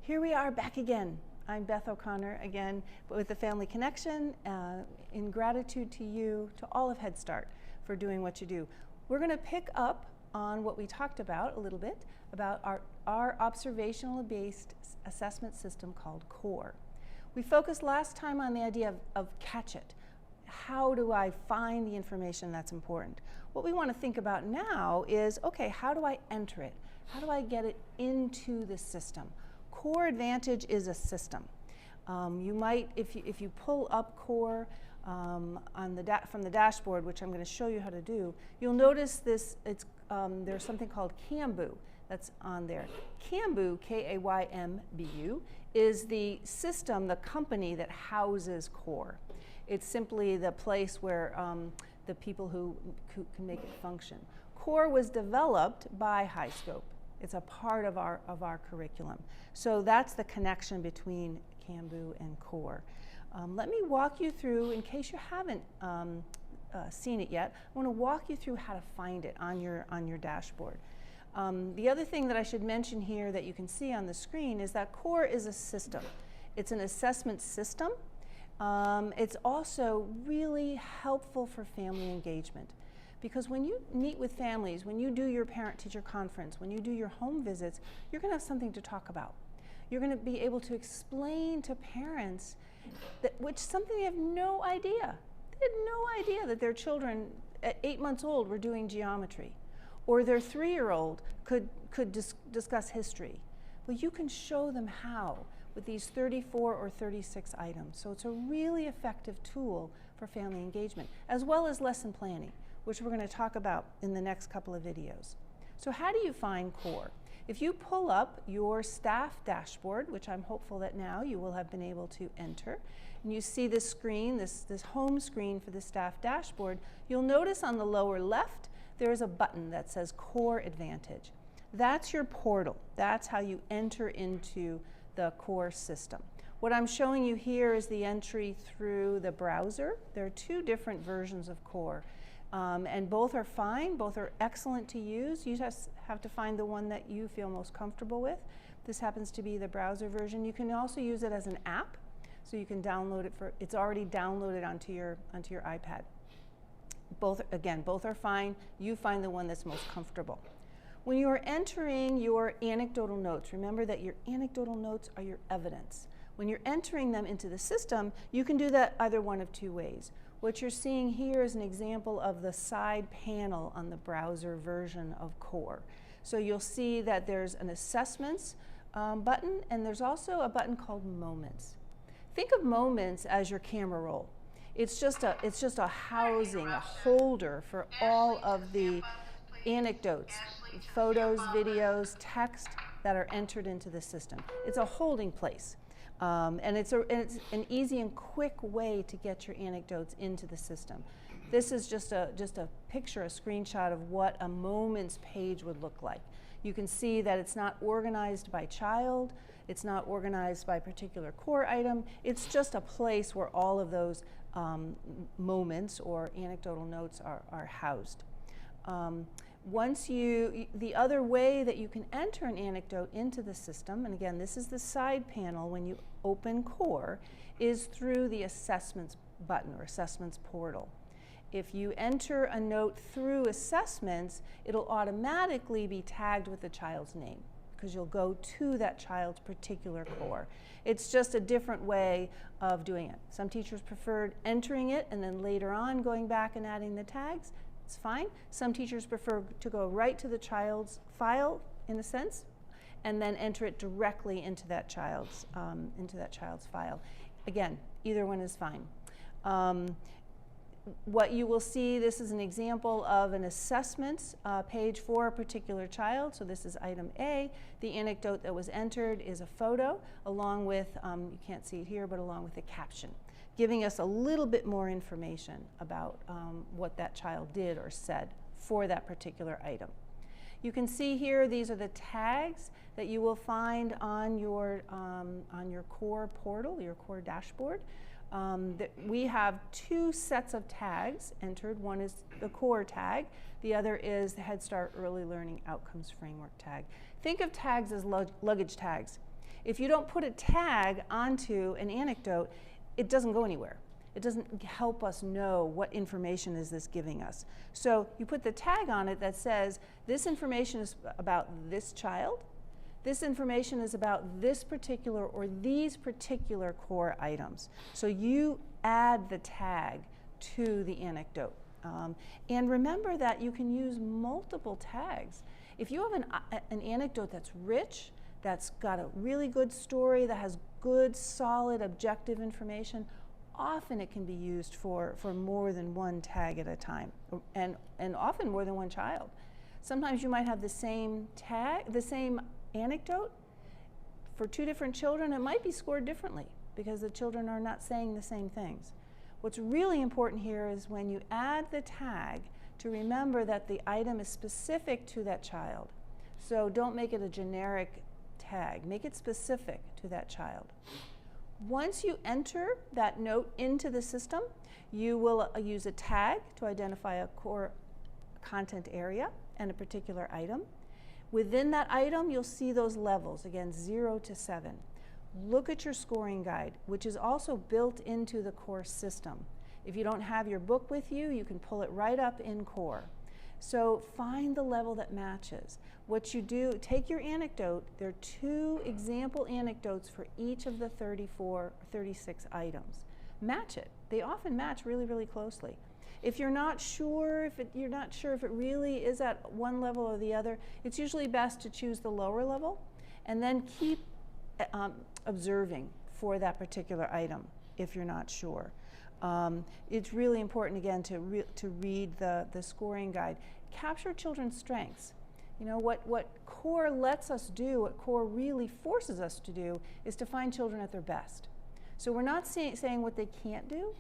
Here we are back again. I'm Beth O'Connor again with the Family Connection in gratitude to you, to all of Head Start for doing what you do. We're going to pick up on what we talked about a little bit about our observational-based assessment system called CORE. We focused last time on the idea of catch it. How do I find the information that's important? What we want to think about now is, okay, how do I enter it? How do I get it into the system? Core Advantage is a system. You might, if you pull up Core from the dashboard, which I'm going to show you how to do, you'll notice this. There's something called Kambu that's on there. Kambu, K-A-Y-M-B-U, is the system, the company that houses Core. It's simply the place where the people who can make it function. Core was developed by HighScope. It's a part of our curriculum. So that's the connection between Kambu and Core. Let me walk you through, in case you haven't seen it yet, I want to walk you through how to find it on your dashboard. The other thing that I should mention here that you can see on the screen is that Core is a system. It's an assessment system. It's also really helpful for family engagement. Because when you meet with families, when you do your parent-teacher conference, when you do your home visits, you're going to have something to talk about. You're going to be able to explain to parents something they have no idea. They had no idea that their children at 8 months old were doing geometry, or their 3-year-old could discuss history. Well, you can show them how with these 34 or 36 items. So it's a really effective tool for family engagement, as well as lesson planning, which we're going to talk about in the next couple of videos. So how do you find Core? If you pull up your staff dashboard, which I'm hopeful that now you will have been able to enter, and you see this screen, this home screen for the staff dashboard, you'll notice on the lower left there is a button that says Core Advantage. That's your portal. That's how you enter into the Core system. What I'm showing you here is the entry through the browser. There are 2 different versions of Core. And both are fine, both are excellent to use. You just have to find the one that you feel most comfortable with. This happens to be the browser version. You can also use it as an app, so you can download it it's already downloaded onto your iPad. Both are fine. You find the one that's most comfortable. When you are entering your anecdotal notes, remember that your anecdotal notes are your evidence. When you're entering them into the system, you can do that either one of 2 ways. What you're seeing here is an example of the side panel on the browser version of Core. So you'll see that there's an assessments button, and there's also a button called Moments. Think of Moments as your camera roll. It's just a housing, a holder for all of the anecdotes, photos, videos, text that are entered into the system. It's a holding place. And it's an easy and quick way to get your anecdotes into the system. This is just a picture, a screenshot of what a Moments page would look like. You can see that it's not organized by child, it's not organized by particular core item, it's just a place where all of those moments or anecdotal notes are housed. The other way that you can enter an anecdote into the system, and again, this is the side panel when you open Core, is through the assessments button or assessments portal. If you enter a note through assessments, it'll automatically be tagged with the child's name because you'll go to that child's particular core. It's just a different way of doing it. Some teachers preferred entering it and then later on going back and adding the tags. It's fine. Some teachers prefer to go right to the child's file, in a sense, and then enter it directly into that child's file. Again, either one is fine. What you will see, this is an example of an assessments page for a particular child. So this is item A. The anecdote that was entered is a photo along with, you can't see it here, but along with a caption, giving us a little bit more information about what that child did or said for that particular item. You can see here, these are the tags that you will find on your Core portal, your Core dashboard. We have 2 sets of tags entered. One is the Core tag. The other is the Head Start Early Learning Outcomes Framework tag. Think of tags as luggage tags. If you don't put a tag onto an anecdote, it doesn't go anywhere. It doesn't help us know what information is this giving us. So you put the tag on it that says, this information is about this child, this information is about this particular or these particular core items. So you add the tag to the anecdote. And remember that you can use multiple tags. If you have an anecdote that's rich, that's got a really good story, that has good, solid, objective information, often it can be used for more than one tag at a time, and often more than one child. Sometimes you might have the same tag, the same anecdote for two different children. It might be scored differently because the children are not saying the same things. What's really important here is when you add the tag to remember that the item is specific to that child. So don't make it a generic tag, make it specific to that child. Once you enter that note into the system, you will use a tag to identify a core content area and a particular item. Within that item, you'll see those levels, again, 0 to 7. Look at your scoring guide, which is also built into the core system. If you don't have your book with you, you can pull it right up in core. So find the level that matches. What you do, take your anecdote. There are 2 example anecdotes for each of the 34 or 36 items. Match it. They often match really, really closely. If you're not sure if it really is at one level or the other, it's usually best to choose the lower level and then keep observing for that particular item if you're not sure. It's really important, again, to read the scoring guide. Capture children's strengths. You know, what CORE lets us do, what CORE really forces us to do, is to find children at their best. So we're not saying what they can't do.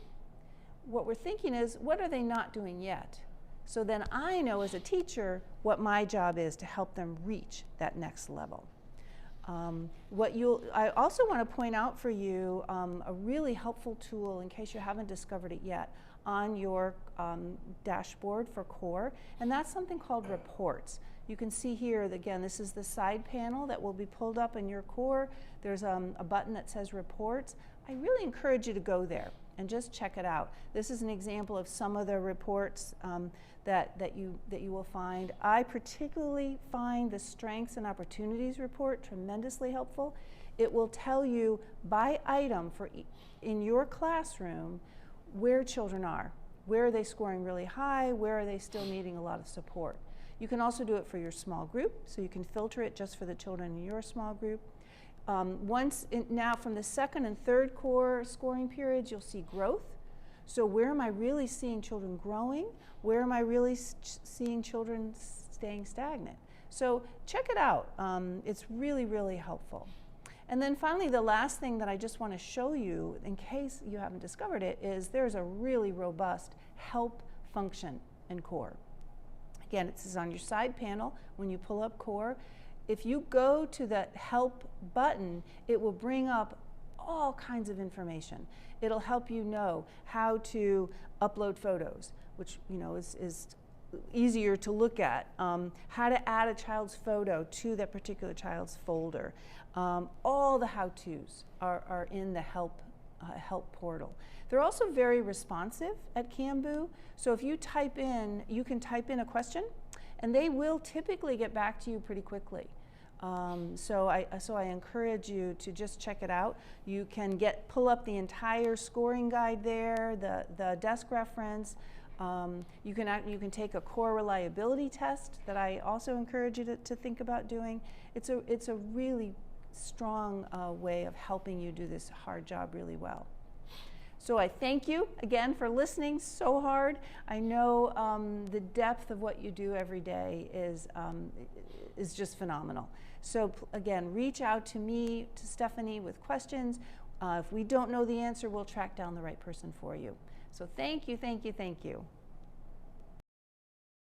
What we're thinking is, what are they not doing yet? So then I know as a teacher what my job is to help them reach that next level. I also want to point out for you a really helpful tool in case you haven't discovered it yet on your dashboard for CORE, and that's something called reports. You can see here, again, this is the side panel that will be pulled up in your CORE. There's a button that says reports. I really encourage you to go there and just check it out. This is an example of some of the reports that you will find. I particularly find the Strengths and Opportunities report tremendously helpful. It will tell you by item in your classroom where children are. Where are they scoring really high? Where are they still needing a lot of support? You can also do it for your small group, so you can filter it just for the children in your small group. Now from the 2nd and 3rd core scoring periods, you'll see growth. So where am I really seeing children growing? Where am I really seeing children staying stagnant? So check it out. It's really, really helpful. And then finally, the last thing that I just want to show you, in case you haven't discovered it, is there's a really robust help function in CORE. Again, it's on your side panel when you pull up CORE. If you go to the help button, it will bring up all kinds of information. It'll help you know how to upload photos, which is easier to look at, how to add a child's photo to that particular child's folder. All the how-tos are in the help portal. They're also very responsive at Camboo, so if you you can type in a question, and they will typically get back to you pretty quickly. So I encourage you to just check it out. You can pull up the entire scoring guide there, the desk reference. You can take a core reliability test that I also encourage you to think about doing. It's a really strong way of helping you do this hard job really well. So I thank you again for listening so hard. I know the depth of what you do every day is just phenomenal. So again, reach out to me, to Stephanie, with questions. If we don't know the answer, we'll track down the right person for you. So thank you, thank you, thank you.